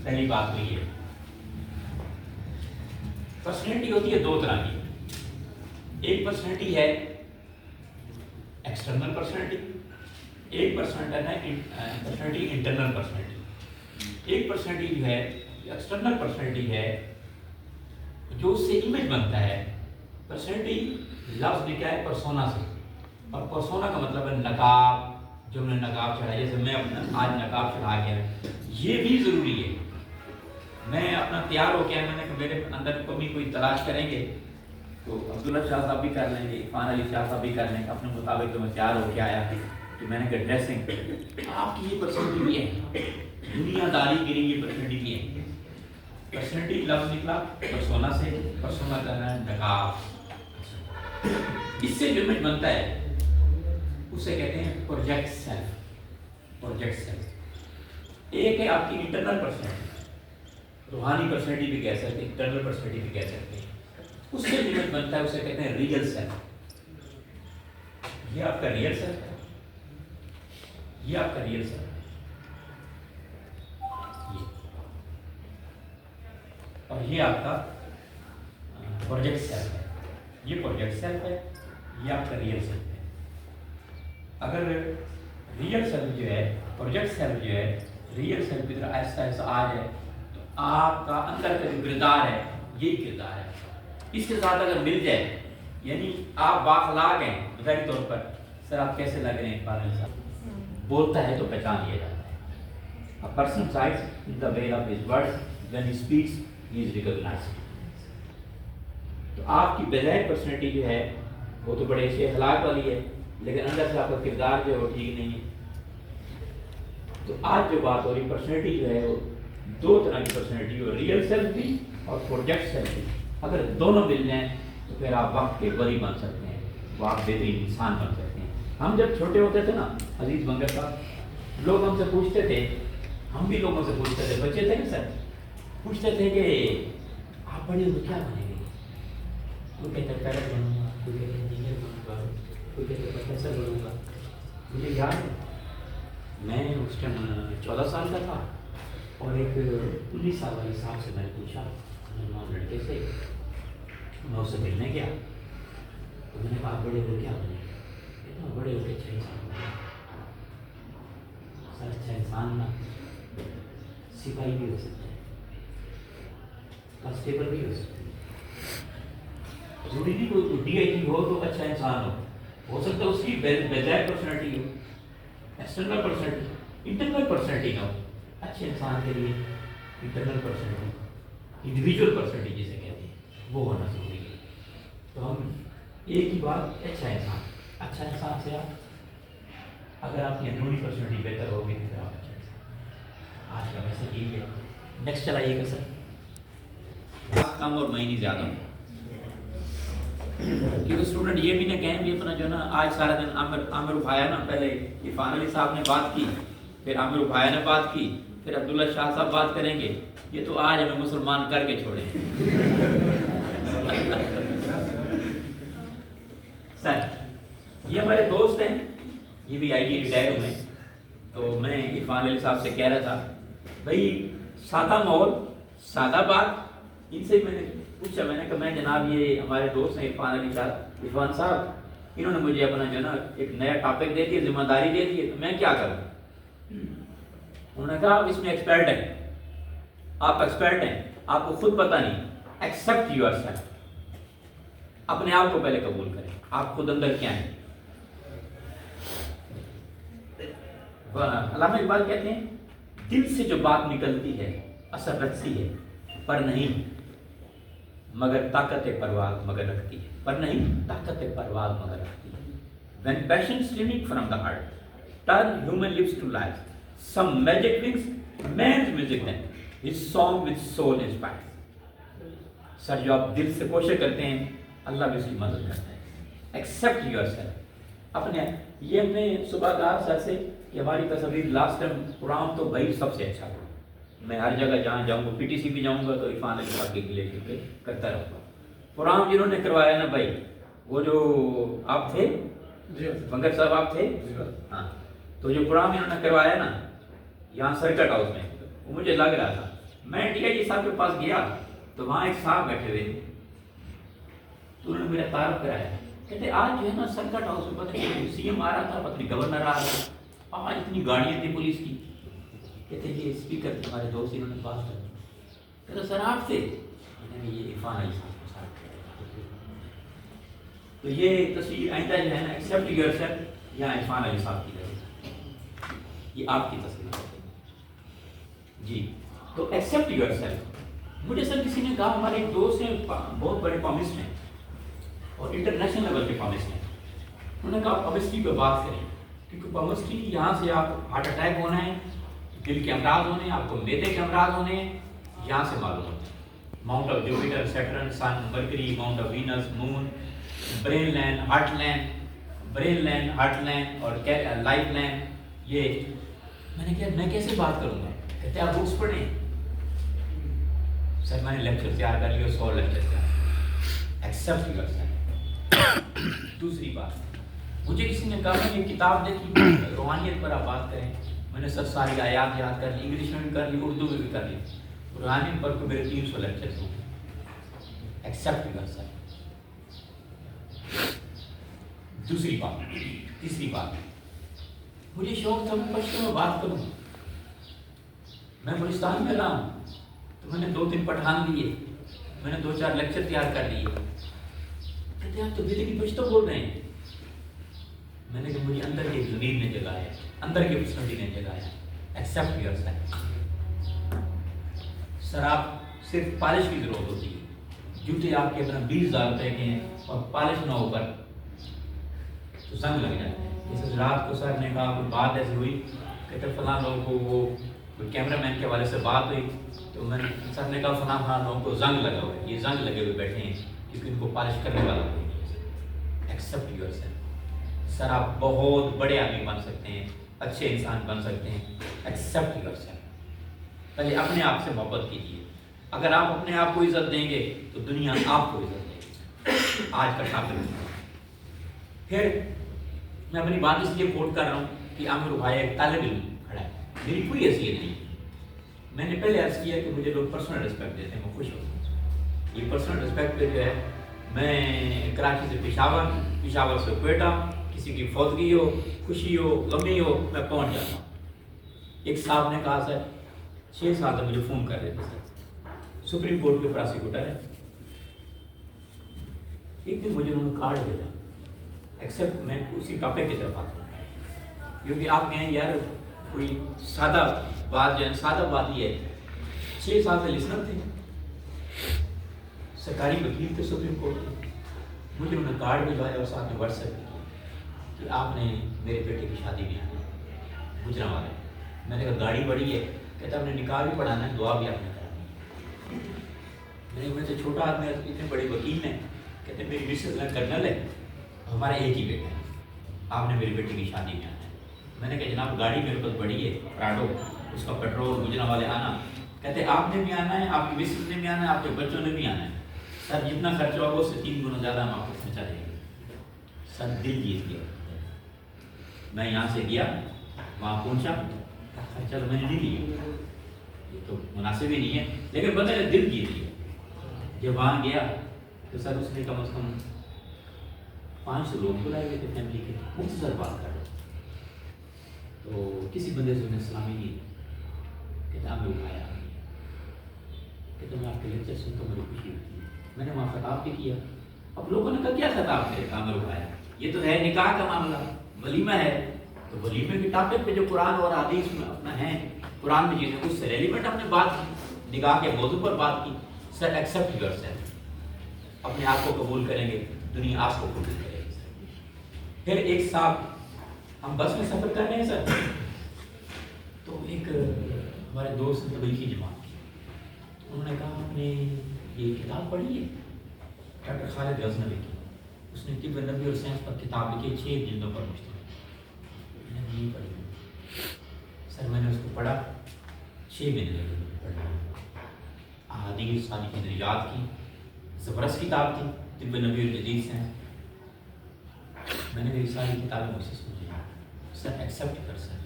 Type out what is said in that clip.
پہلی بات تو یہ پرسنالٹی ہوتی ہے دو طرح کی. ایک پرسنالٹی ہے ایکسٹرنل پرسنالٹی, ایک پرسنالٹی انٹرنل پرسنالٹی. ایک پرسنالٹی جو ہے ایکسٹرنل پرسنالٹی ہے جو اس سے امیج بنتا ہے. پرسنالٹی لفظ نکلا ہے پرسونا سے, اور پرسونا کا مطلب ہے نقاب. جو ہم نے نقاب چڑھا, جیسے میں اپنا آج نقاب چڑھا گیا, یہ بھی ضروری ہے. میں اپنا تیار ہو گیا, میں نے کہ میرے اندر کمی کوئی تلاش کریں گے تو عبداللہ شاہ صاحب بھی کر لیں گے, عرفان علی شاہ صاحب بھی کر لیں گے, اپنے مطابق تو میں تیار ہو کے آیا کہ میں نے کہا ڈریسنگ آپ کی یہ پرسنالٹی بھی ہے, دنیا داری کے لیے یہ پرسنالٹی بھی ہے. پرسنالٹی لفظ نکلا پرسونا سے, پرسونا کرنا ہے نقاب. اس سے جو امیج بنتا ہے اسے کہتے ہیں پروجیکٹ سیلف. پروجیکٹ سیلف ایک ہے آپ کی انٹرنل پرسنالٹی, روحانی پرسنالٹی بھی کہہ سکتے ہیں, انٹرنل پرسنالٹی بھی کہہ سکتے ہیں. اس سے جو امیج بنتا ہے اسے کہتے ہیں ریئل سیلف. یہ آپ کا ریئل سیلف ہے, یہ آپ کا ریئل سیلف ہے. اور یہ آپ کا پروجیکٹ سیلف ہے. یہ پروجیکٹ سیلف ہے, یہ آپ کا ریئل سیلف ہے. اگر ریئل سیلف جو ہے, پروجیکٹ سیلف جو ہے ریئل سیلف کی طرح ایسا ایسا آ جائے تو آپ کا اندر کا جو کردار ہے یہی کردار ہے. اس کے ساتھ اگر مل جائے, یعنی آپ باخلاق ہیں ظاہری طور پر, سر آپ کیسے لگ رہے ہیں فاضل صاحب, بولتا ہے تو پہچان لیا جاتا ہے. A person sights in the way of his words, when he speaks he is recognized. تو آپ کی بظاہر پرسنالٹی جو ہے وہ تو بڑے اچھے اخلاق والی ہے, لیکن اندر سے آپ کا کردار جو ہے وہ ٹھیک نہیں ہے. تو آج جو بات ہو رہی پرسنالٹی جو ہے وہ دو طرح کی پرسنالٹی ہو, ریئل سیلف بھی اور پروجیکٹ سیلف بھی. اگر دونوں مل جائیں تو پھر آپ وقت کے ولی بن سکتے ہیں, وہ آپ بہترین انسان بن سکتے ہیں. ہم جب چھوٹے ہوتے تھے نا عزیز بنگر صاحب, لوگ ہم سے پوچھتے تھے, ہم بھی لوگوں سے پوچھتے تھے, بچے تھے نا سر, پوچھتے تھے کہ آپ بڑے ہو کیا بنیں گے. کوئی کہتا ہے پیرٹ بنوں گا, کوئی کہتا ہے انجینئر بنوں گا, کوئی کہتا ہے پروفیسر بنوں گا. مجھے یاد ہے میں اس ٹائم 14 سال کا تھا, اور ایک 19 سال والے صاحب سے میں نے پوچھا, نوجوان لڑکے سے, میں اس سے ملنے گیا تو میں نے کہا آپ بڑے ہو کیا بنے گے. اتنا بڑے ہو کے اچھا انسان بنے. سر اچھا انسان نا سپاہی بھی ہو سکتا ہے, کانسٹیبل بھی ہو سکتا ہے, ضروری نہیں کوئی ڈی آئی جی ہو تو اچھا انسان ہو سکتا ہے اس کی بظاہر پرسنالٹی ہو, ایکسٹرنل پرسنالٹی, انٹرنل پرسنالٹی نہ ہو. اچھے انسان کے لیے انٹرنل پرسنالٹی, انڈیویجول پرسنالٹی جسے کہتے ہیں, وہ ہونا ضروری ہے. تو ہم ایک ہی بات, اچھا انسان سے آپ اگر آپ کی اندرونی پرسنالٹی بہتر ہوگی تو پھر آپ اچھا انسان. آج کا میسج یہی ہے. نیکسٹ چلائیے گا سر. کم اور مہینی زیادہ, کیونکہ اسٹوڈنٹ یہ بھی نہ کہیں بھی اپنا جو نا آج سارا دن عامر ابھایا نا, پہلے عرفان علی صاحب نے بات کی, پھر عامر ابھایا نے بات کی, پھر عبداللہ شاہ صاحب بات کریں گے, یہ تو آج ہمیں مسلمان کر کے چھوڑیں. سر یہ ہمارے دوست ہیں, یہ بھی آئی ٹی ریٹائر ہوئے, تو میں عرفان علی صاحب سے کہہ رہا تھا بھائی سادہ ماحول سادہ بات. ان سے میں نے پوچھا, میں نے کہا میں جناب یہ ہمارے دوست ہیں عرفان صاحب, انہوں نے مجھے اپنا جو نا ایک نیا ٹاپک دے دیا, ذمہ داری دے دی, تو میں کیا کروں. انہوں نے کہا آپ اس میں ایکسپرٹ ہیں, آپ ایکسپرٹ ہیں, آپ کو خود پتہ نہیں. ایکسپٹ یور سیلف, اپنے آپ کو پہلے قبول کریں, آپ خود اندر کیا ہیں. علامہ اقبال کہتے ہیں دل سے جو بات نکلتی ہے اثر رکھتی ہے, پر نہیں مگر طاقت پرواز مگر رکھتی ہے, پر نہیں طاقت پرواز مگر رکھتی ہے. When passion streaming from the heart turn human lips to life, some magic wings man's music then, his song with soul inspires. سر جو آپ دل سے کوشش کرتے ہیں اللہ بھی اس کی مدد کرتا ہے. ایکسیپٹ یور سیلف, اپنے یہ ہم نے صبح کہا سر سے کہ ہماری تصویر لاسٹ ٹائم پروگرام تو بھائی سب سے اچھا تھا. میں ہر جگہ جہاں جاؤں گا, پی ٹی سی بھی جاؤں گا تو عرفان علی صاحب کے لیے کرتا رہوں گا. پروگرام جنہوں نے کروایا نا بھائی, وہ جو آپ تھے بنگر صاحب, آپ تھے ہاں, تو جو پروگرام انہوں نے کروایا نا یہاں سرکٹ ہاؤس میں, وہ مجھے لگ رہا تھا میں ٹی آئی جی صاحب کے پاس گیا تو وہاں ایک صاحب بیٹھے ہوئے تھے، تو انہوں نے میرا تعارف کرایا، کہتے آج جو ہے نا سرکٹ ہاؤس میں پتہ نہیں سی ایم آ رہا تھا، پتہ نہیں گورنر آ رہا تھا، آج اتنی گاڑیاں تھیں پولیس کی، کہتے یہ اسپیکر ہمارے دوست انہوں نے پاس کر، کہتے سر آپ تھے، میں نے یہ عرفان علی صاحب کے ساتھ۔ تو یہ تصویر آئندہ جو ہے نا ایکسیپٹ یور سیلف، یہاں عرفان علی صاحب کی ہے، یہ آپ کی تصویر ہے جی۔ تو ایکسیپٹ یور سیلف، مجھے سر کسی نے کہا ہمارے ایک دوست ہیں بہت بڑے پامسٹ ہیں اور انٹرنیشنل لیول کے پامسٹ ہیں، انہوں نے کہا پامسٹری پہ بات کریں، کیونکہ پامسٹری یہاں سے آپ ہارٹ اٹیک ہونا ہے، دل کے امراض ہونے ہیں، آپ کو میدے کے امراض ہونے ہیں، یہاں سے معلوم ہوتا ہے۔ Mount of Jupiter, Saturn, sun, Mercury, mount of Venus, moon, brain land, heart land, brain land, heart land اور لائف لینڈ، یہ میں نے کہا میں کیسے بات کروں گا؟ کہتے آپ بکس پڑھیں۔ سر میں نے لیکچر تیار کر لیا، 100 لیکچر تیار، ایکسیپٹ یور سیلف۔ دوسری بات، مجھے کسی نے کہا میں یہ کتاب دیکھی روحانیت پر آپ بات کریں، میں نے سر ساری آیات یاد کر لی، انگلش میں بھی کر لی، اردو میں بھی کر لی، روحانیت پر تو میرے 300 لیکچر ہوں۔ Accept your self. دوسری بات، تیسری بات، مجھے شوق تھا میں پشتو میں بات کروں، میں بلوچستان میں رہا ہوں تو میں نے 2-3 پٹھان لیے، میں نے 2-4 لیکچر تیار کر لیے، کہتے آپ تو بیٹے کی پشتو بول رہے ہیں، میں نے کہا مجھے اندر کی ضمیر نے جگایا، اندر کی پرسنالٹی نے جگایا۔ Accept yourself. سر آپ صرف پالش کی ضرورت ہوتی ہے، جوتے آپ کے اپنا 20,000 روپے کے ہیں اور پالش نہ ہو پر تو زنگ لگ جاتے ہیں۔ جیسے رات کو سر نے کہا کوئی بات ایسی ہوئی، کہتے فلاں لوگوں کو وہ کیمرہ مین کے والے سے بات ہوئی تو میں نے سر نے کہا فلاں لوگوں کو زنگ لگا ہوا ہے، یہ زنگ لگے ہوئے بیٹھے ہیں کیونکہ ان کو پالش کرنے والا کوئی نہیں ہے۔ Accept yourself. سر آپ بہت بڑے آدمی بن سکتے ہیں، اچھے انسان بن سکتے ہیں۔ Accept your self. پہلے اپنے آپ سے محبت کیجیے، اگر آپ اپنے آپ کو عزت دیں گے تو دنیا آپ کو عزت دے گی۔ آج کا ٹاپک۔ پھر میں اپنی بات اس لیے کوٹ کر رہا ہوں کہ عامر بھائی ایک طالب علم کھڑا ہے، میری کوئی حیثیت نہیں، میں نے پہلے عرض کیا کہ مجھے لوگ پرسنل رسپیکٹ دیتے ہیں، میں خوش ہوتا ہوں۔ یہ پرسنل رسپیکٹ پہ جو ہے میں کراچی سے پشاور، پشاور سے کوئٹہ، کسی کی فوتگی ہو، خوشی ہو، غمی ہو، میں پہنچ جاتا ہوں۔ ایک صاحب نے کہا سر 6 سال سے مجھے فون کر رہے تھے، سر سپریم کورٹ کے پراسیکیوٹر ہے، ایک دن مجھے انہوں نے کارڈ بھیجا، ایکسیپٹ میں اسی ٹاپک کی طرف آتا ہوں کیونکہ آپ کہیں یار کوئی سادہ بات جو ہے، سادہ بات یہ ہے 6 سال سے لسنر تھے، سرکاری وکیل تھے سپریم کورٹ کے، مجھے انہوں نے کارڈ بھیجوایا اور ساتھ میں واٹس ایپ کیا کہ آپ نے میرے بیٹے کی شادی میں آنا ہے گجرانوالے۔ میں نے کہا گاڑی بڑی ہے، کہتا آپ نے نکاح بھی پڑھانا ہے، دعا بھی آپ نے کرانی ہے۔ میں نے سے چھوٹا آدمی اتنے بڑے وکیل ہیں، کہتے میری مسز کرنل ہے، ہمارا ایک ہی بیٹا ہے، آپ نے میری بیٹی کی شادی میں آنا ہے۔ میں نے کہا جناب گاڑی میرے پاس بڑی ہے پراڈو، اس کا پیٹرول گجرانوالے آنا، کہتے آپ نے بھی آنا ہے، آپ کی مسز نے بھی آنا ہے، آپ کے بچوں نے بھی آنا ہے، سر جتنا خرچہ ہوگا اس سے 3 گنا زیادہ ہم آپ کو خرچہ دیں گے۔ سر دل جیت گیا، میں یہاں سے گیا وہاں پہنچا، خرچہ تو میں نے نہیں لیا، یہ تو مناسب ہی نہیں ہے، لیکن پتہ ہے دل جیت گیا۔ جب وہاں گیا تو سر اس نے کم از کم 500 لوگ بلائے ہوئے تھے فیملی کے، مختصر بات کر رہے تو کسی بندے سے انہیں سلامی نہیں، کہتا ہمیں اٹھایا، کہتا میں آپ کے لیکچر سن تو مجھے خوشی ہوتی ہے۔ میں نے وہاں خطاب بھی کیا، اب لوگوں نے کہا کیا خطاب کرے، ہمیں اٹھایا، یہ تو ہے نکاح کا معاملہ، ولیمہ ہے، تو ولیمے کے ٹاپک پہ جو قرآن اور حدیث میں اپنا ہے، قرآن میں چیزیں اس سے ریلیونٹ ہم نے بات کی، نکاح کے موضوع پر بات کی۔ سر ایکسیپٹ یور سیلف، اپنے آپ کو قبول کریں گے، دنیا آپ کو قبول کرے گی۔ پھر ایک صاحب، ہم بس میں سفر کر رہے ہیں سر، تو ایک ہمارے دوست تبلیغی جماعت کی، انہوں نے کہا آپ نے یہ کتاب پڑھی ہے ڈاکٹر خالد غزنوی کی، اس نے طب نبوی اور سائنس پر کتاب لکھی 6 جلدوں پر مشتمل، میں نے نہیں پڑھی سر، میں نے اس کو پڑھا 6 مہینے لگے پڑھنے، احادیث ساری چیزیں یاد کی، زبردست کتاب تھی، طب نبوی اور جدید سائنس، میں نے میری ساری کتابیں مجھ سے سمجھی۔ سر ایکسیپٹ کر سر